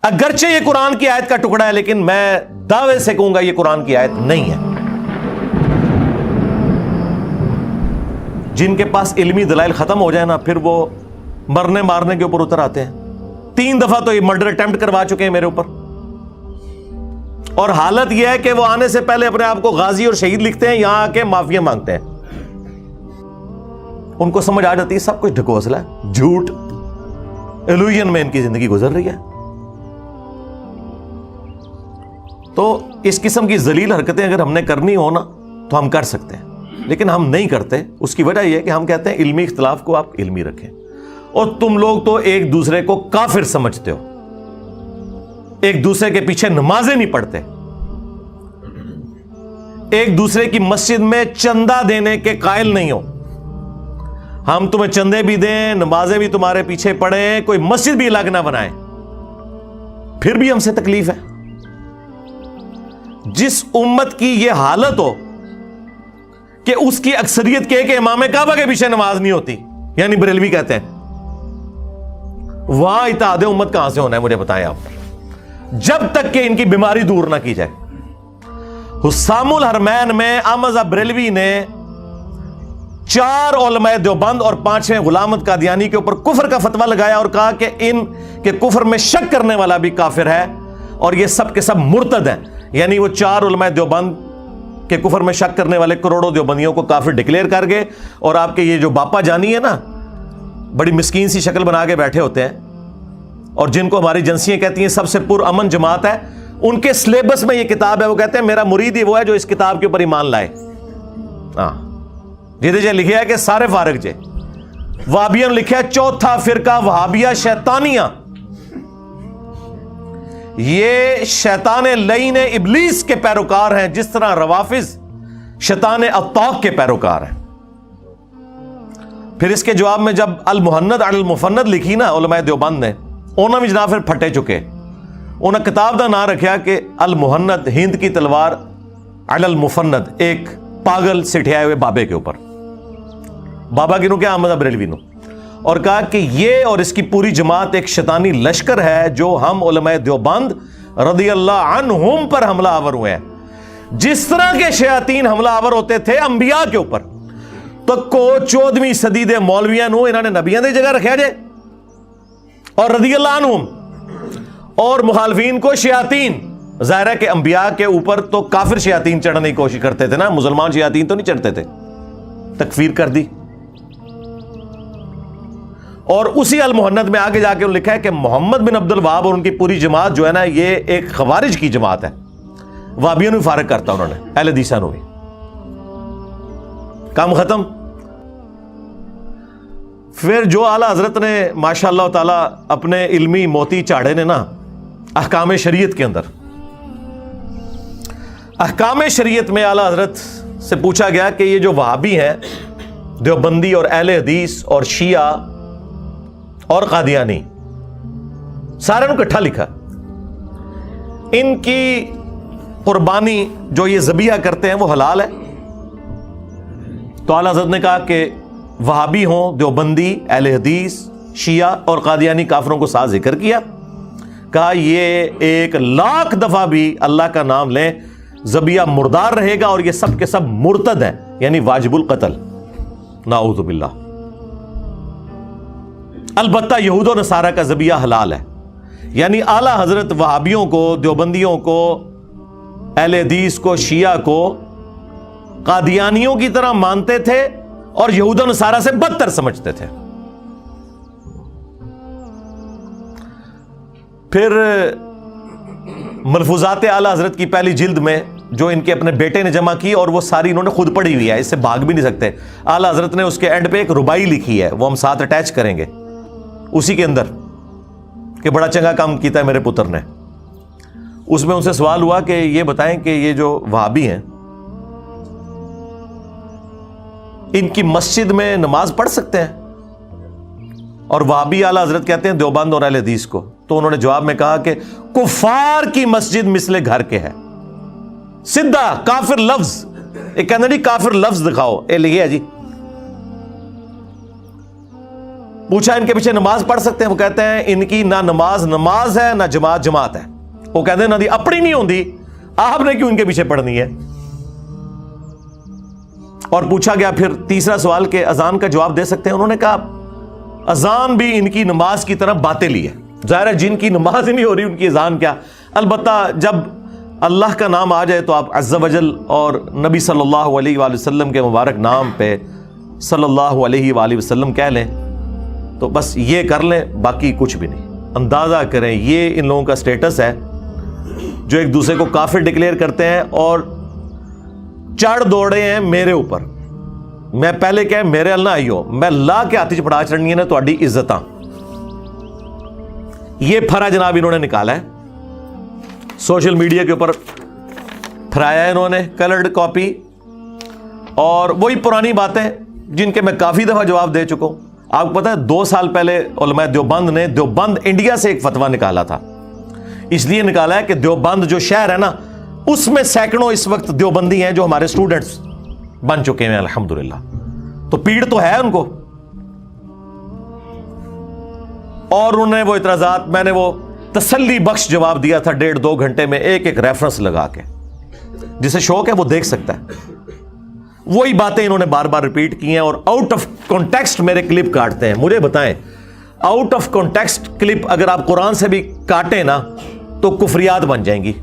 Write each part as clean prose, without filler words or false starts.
اگرچہ یہ قرآن کی آیت کا ٹکڑا ہے لیکن میں دعوے سے کہوں گا یہ قرآن کی آیت نہیں ہے. جن کے پاس علمی دلائل ختم ہو جائے نا پھر وہ مرنے مارنے کے اوپر اتر آتے ہیں. 3 دفعہ تو یہ مرڈر اٹیمپٹ کروا چکے ہیں میرے اوپر, اور حالت یہ ہے کہ وہ آنے سے پہلے اپنے آپ کو غازی اور شہید لکھتے ہیں, یہاں آ کے معافیا مانگتے ہیں. ان کو سمجھ آ جاتی ہے سب کچھ ڈھکوسلا ہے, جھوٹ, ایلوژن میں ان کی زندگی گزر رہی ہے. تو اس قسم کی ذلیل حرکتیں اگر ہم نے کرنی ہو نا تو ہم کر سکتے ہیں, لیکن ہم نہیں کرتے. اس کی وجہ یہ ہے کہ ہم کہتے ہیں علمی اختلاف کو آپ علمی رکھیں, اور تم لوگ تو ایک دوسرے کو کافر سمجھتے ہو, ایک دوسرے کے پیچھے نمازیں نہیں پڑھتے, ایک دوسرے کی مسجد میں چندہ دینے کے قائل نہیں ہو. ہم تمہیں چندے بھی دیں, نمازیں بھی تمہارے پیچھے پڑھیں, کوئی مسجد بھی الگ نہ بنائیں, پھر بھی ہم سے تکلیف ہے. جس امت کی یہ حالت ہو کہ اس کی اکثریت کے امام کعبہ کے پیچھے نماز نہیں ہوتی, یعنی بریلوی کہتے ہیں, وہاں اتحاد امت کہاں سے ہونا ہے مجھے بتائیں آپ, جب تک کہ ان کی بیماری دور نہ کی جائے. حسام الحرمین میں احمد بریلوی نے 4 علماء دیوبند اور 5ویں غلام احمد قادیانی کے اوپر کفر کا فتویٰ لگایا اور کہا کہ ان کے کفر میں شک کرنے والا بھی کافر ہے, اور یہ سب کے سب مرتد ہیں. یعنی وہ 4 علماء دیوبند کے کفر میں شک کرنے والے کروڑوں دیوبندیوں کو کافر ڈکلیئر کر گئے, اور آپ کے یہ جو باپا جانی ہے نا, بڑی مسکین سی شکل بنا کے بیٹھے ہوتے ہیں, اور جن کو ہماری ایجنسیاں کہتی ہیں سب سے پرامن جماعت ہے, ان کے سلیبس میں یہ کتاب ہے. وہ کہتے ہیں میرا مرید ہی وہ ہے جو اس کتاب کے اوپر ایمان لائے. ہاں جی لکھا ہے کہ سارے فارغ جے. وہابیوں نے لکھا ہے چوتھا فرقہ وہابیہ شیطانیہ, یہ شیطان لعین ابلیس کے پیروکار ہیں, جس طرح روافض شیطان اطاق کے پیروکار ہیں. پھر اس کے جواب میں جب المحند علی المفند لکھی نا علماء دیوبند نے, انہوں نے جناب پھر پھٹے چکے. انہوں نے کتاب کا نام رکھا کہ المحند ہند کی تلوار علی المفند, ایک پاگل سٹھیائے ہوئے بابے کے اوپر. بابا کی نو کیا, احمد بریلوی نو, اور کہا کہ یہ اور اس کی پوری جماعت ایک شیطانی لشکر ہے جو ہم علماء دیوبند رضی اللہ عنہم پر حملہ آور ہوئے ہیں. جس طرح کے شیاطین حملہ آور ہوتے تھے انبیاء کے اوپر, تو کو 14ویں صدی دے مولویاں نو انہوں نے نبیاں دی جگہ رکھا جائے, اور رضی اللہ عنہم, اور مخالفین کو شیاطین. ظاہر ہے کہ انبیاء کے اوپر تو کافر شیاطین چڑھنے کی کوشش کرتے تھے نا, مسلمان شیاطین تو نہیں چڑھتے تھے. تکفیر کر دی. اور اسی المحند میں آگے جا کے لکھا ہے کہ محمد بن عبد الوہاب اور ان کی پوری جماعت جو ہے نا, یہ ایک خوارج کی جماعت ہے. وہابیوں نے فارغ کرتا انہوں نے, اہل حدیثاں نے بھی. کام ختم. پھر جو اعلیٰ حضرت نے ماشاء اللہ تعالی اپنے علمی موتی چاڑے نے نا احکام شریعت کے اندر, احکام شریعت میں اعلیٰ حضرت سے پوچھا گیا کہ یہ جو وہابی ہیں, دیوبندی اور اہل حدیث اور شیعہ اور قادیانی, سارے نے اکٹھا لکھا, ان کی قربانی جو یہ ذبیحہ کرتے ہیں وہ حلال ہے؟ تو اعلیٰ حضرت نے کہا کہ وہابی ہوں, دیوبندی, اہل حدیث, شیعہ اور قادیانی کافروں کو ساتھ ذکر کیا. کہا یہ 1,00,000 دفعہ بھی اللہ کا نام لیں ذبیحہ مردار رہے گا, اور یہ سب کے سب مرتد ہیں, یعنی واجب القتل. نعوذ باللہ. البتہ یہود و نصارہ کا ذبیحہ حلال ہے. یعنی اعلیٰ حضرت وہابیوں کو, دیوبندیوں کو, اہل حدیث کو, شیعہ کو قادیانیوں کی طرح مانتے تھے اور یہود و نصارہ سے بدتر سمجھتے تھے. پھر ملفوظات اعلیٰ حضرت کی پہلی جلد میں جو ان کے اپنے بیٹے نے جمع کی, اور وہ ساری انہوں نے خود پڑھی ہوئی ہے, اس سے بھاگ بھی نہیں سکتے. اعلیٰ حضرت نے اس کے اینڈ پہ ایک ربائی لکھی ہے, وہ ہم ساتھ اٹیچ کریں گے اسی کے اندر, کہ بڑا چنگا کام کیتا ہے میرے پتر نے. اس میں ان سے سوال ہوا کہ یہ بتائیں کہ یہ جو وہابی ہیں ان کی مسجد میں نماز پڑھ سکتے ہیں؟ اور وہابی اعلیٰ حضرت کہتے ہیں دیوبند اور اہل حدیث کو. تو انہوں نے جواب میں کہا کہ کفار کی مسجد مثل گھر کے ہے. سیدھا کافر لفظ, ایک کہنا جی کافر لفظ دکھاؤ, اے لکھے ہے جی. پوچھا ان کے پیچھے نماز پڑھ سکتے ہیں؟ وہ کہتے ہیں ان کی نہ نماز ہے نہ جماعت ہے. وہ کہتے ہیں نہ دی اپنی نہیں ہوندی، آپ نے کیوں ان کے پیچھے پڑھنی ہے؟ اور پوچھا گیا پھر تیسرا سوال کہ اذان کا جواب دے سکتے ہیں؟ انہوں نے کہا اذان بھی ان کی نماز کی طرح باطل ہی ہے. ظاہر ہے جن کی نماز ہی نہیں ہو رہی ان کی اذان کیا. البتہ جب اللہ کا نام آ جائے تو آپ عز و جل اور نبی صلی اللہ علیہ وآلہ وسلم کے مبارک نام پہ صلی اللہ علیہ وآلہ وسلم کہہ لیں تو بس یہ کر لیں، باقی کچھ بھی نہیں. اندازہ کریں یہ ان لوگوں کا سٹیٹس ہے جو ایک دوسرے کو کافر ڈکلیئر کرتے ہیں اور چڑھ دوڑے ہیں میرے اوپر. میں پہلے کہ میرے اللہ آئیو میں لا کے ہاتھ پڑا چڑھنی ہے نا تہاڈی عزتاں. یہ پھرا جناب انہوں نے نکالا ہے سوشل میڈیا کے اوپر، پھرایا ہے انہوں نے کلرڈ کاپی، اور وہی پرانی باتیں جن کے میں کافی دفعہ جواب دے چکا ہوں. آپ کو پتا ہے 2 سال پہلے علماء دیوبند نے دیوبند انڈیا سے ایک فتویٰ نکالا تھا. اس لیے نکالا ہے کہ دیوبند جو شہر ہے نا اس میں سینکڑوں اس وقت دیوبندی ہیں جو ہمارے سٹوڈنٹس بن چکے ہیں الحمدللہ. تو پیڑ تو ہے ان کو. اور انہوں نے وہ اعتراضات، میں نے وہ تسلی بخش جواب دیا تھا 1.5-2 گھنٹے میں ایک ایک ریفرنس لگا کے. جسے شوق ہے وہ دیکھ سکتا ہے. وہی باتیں انہوں نے بار بار ریپیٹ کی ہیں اور آؤٹ آف کانٹیکسٹ میرے کلپ کاٹتے ہیں. مجھے بتائیں آؤٹ آف کانٹیکسٹ کلپ اگر آپ قرآن سے بھی کاٹیں نا تو کفریات بن جائیں گی.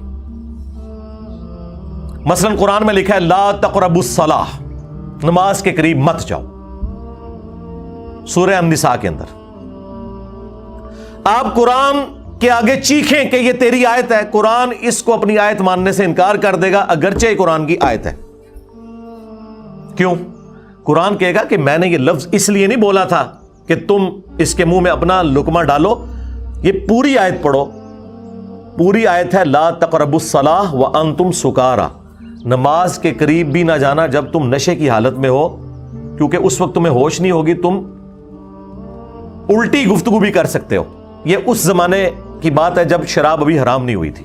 مثلا قرآن میں لکھا ہے لا تقربوا الصلاۃ، نماز کے قریب مت جاؤ، سورہ النساء کے اندر. آپ قرآن کے آگے چیخیں کہ یہ تیری آیت ہے، قرآن اس کو اپنی آیت ماننے سے انکار کر دے گا اگرچہ یہ قرآن کی آیت ہے. کیوں؟ قرآن کہے گا کہ میں نے یہ لفظ اس لیے نہیں بولا تھا کہ تم اس کے منہ میں اپنا لقمہ ڈالو. یہ پوری آیت پڑھو، پوری آیت ہے لا تقربوا الصلاۃ وانتم سکارا، نماز کے قریب بھی نہ جانا جب تم نشے کی حالت میں ہو، کیونکہ اس وقت تمہیں ہوش نہیں ہوگی، تم الٹی گفتگو بھی کر سکتے ہو. یہ اس زمانے کی بات ہے جب شراب ابھی حرام نہیں ہوئی تھی.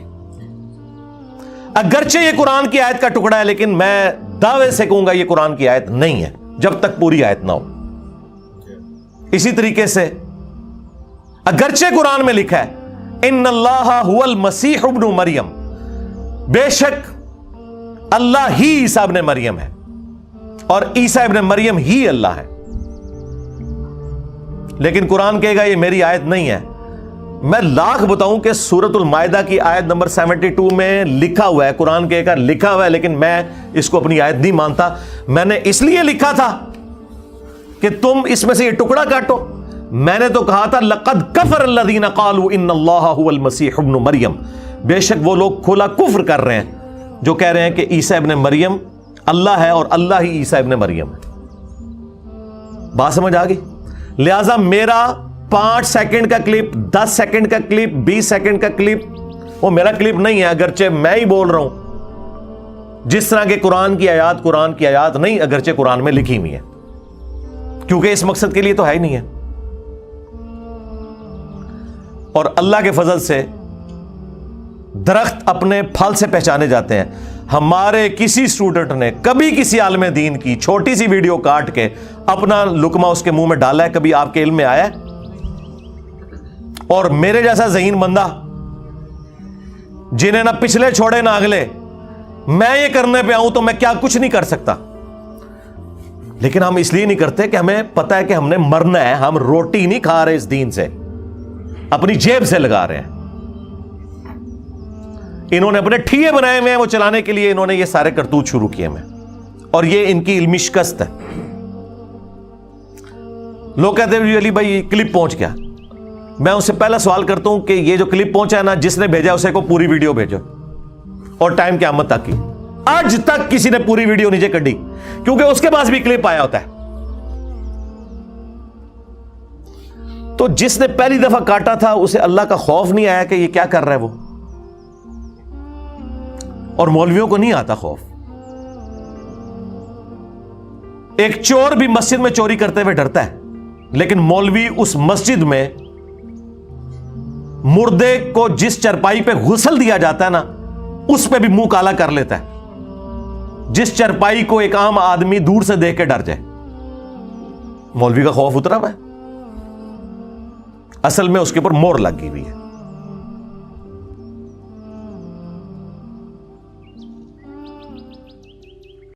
اگرچہ یہ قرآن کی آیت کا ٹکڑا ہے لیکن میں دعوے سے کہوں گا یہ قرآن کی آیت نہیں ہے جب تک پوری آیت نہ ہو. اسی طریقے سے اگرچہ قرآن میں لکھا ہے ان اللہ هو المسیح ابن مریم، بے شک اللہ ہی عیسیٰ ابن مریم ہے اور عیسیٰ ابن مریم ہی اللہ ہے، لیکن قرآن کہے گا یہ میری آیت نہیں ہے. میں لاکھ بتاؤں کہ سورۃ المائدہ کی آیت نمبر 72 میں لکھا ہوا ہے، قرآن کہے گا لکھا ہوا ہے، لیکن میں اس کو اپنی آیت نہیں مانتا. میں نے اس لیے لکھا تھا کہ تم اس میں سے یہ ٹکڑا کاٹو. میں نے تو کہا تھا لقد کفر الذین قالوا ان اللہ هو المسیح ابن مریم، بے شک وہ لوگ کھلا کفر کر رہے ہیں جو کہہ رہے ہیں کہ عیسیٰ ابن مریم اللہ ہے اور اللہ ہی عیسیٰ ابن مریم ہے. بات سمجھ آ گئی؟ لہذا میرا 5 سیکنڈ کا کلپ، 10 سیکنڈ کا کلپ، 20 سیکنڈ کا کلپ وہ میرا کلپ نہیں ہے، اگرچہ میں ہی بول رہا ہوں. جس طرح کے قرآن کی آیات نہیں، اگرچہ قرآن میں لکھی ہوئی ہے، کیونکہ اس مقصد کے لیے تو ہے ہی نہیں ہے. اور اللہ کے فضل سے درخت اپنے پھل سے پہچانے جاتے ہیں. ہمارے کسی اسٹوڈنٹ نے کبھی کسی عالم دین کی چھوٹی سی ویڈیو کاٹ کے اپنا لقمہ اس کے منہ میں ڈالا ہے؟ کبھی آپ کے علم میں آیا ہے؟ اور میرے جیسا ذہین بندہ جنہیں نہ پچھلے چھوڑے نہ اگلے، میں یہ کرنے پہ آؤں تو میں کیا کچھ نہیں کر سکتا. لیکن ہم اس لیے نہیں کرتے کہ ہمیں پتہ ہے کہ ہم نے مرنا ہے. ہم روٹی نہیں کھا رہے اس دین سے، اپنی جیب سے لگا رہے ہیں. انہوں نے اپنے ٹھیے بنائے ہوئے ہیں، وہ چلانے کے لیے انہوں نے یہ سارے کرتوت شروع کیے ہیں، اور یہ ان کی علمی شکست ہے. لوگ کہتے ہیں علی بھائی کلپ پہنچ گیا. میں ان سے پہلا سوال کرتا ہوں کہ یہ جو کلپ پہنچا ہے نا، جس نے بھیجا اسے کو پوری ویڈیو بھیجو، اور ٹائم قیامت تک کی. آج تک کسی نے پوری ویڈیو نیچے کڈی، کیونکہ اس کے پاس بھی کلپ آیا ہوتا ہے. تو جس نے پہلی دفعہ کاٹا تھا اسے اللہ کا خوف نہیں آیا کہ یہ کیا کر رہا ہے وہ، اور مولویوں کو نہیں آتا خوف. ایک چور بھی مسجد میں چوری کرتے ہوئے ڈرتا ہے، لیکن مولوی اس مسجد میں مردے کو جس چرپائی پہ غسل دیا جاتا ہے نا اس پہ بھی منہ کالا کر لیتا ہے، جس چرپائی کو ایک عام آدمی دور سے دیکھ کے ڈر جائے. مولوی کا خوف اترا ہوا ہے. اصل میں اس کے اوپر مور لگی ہوئی ہے.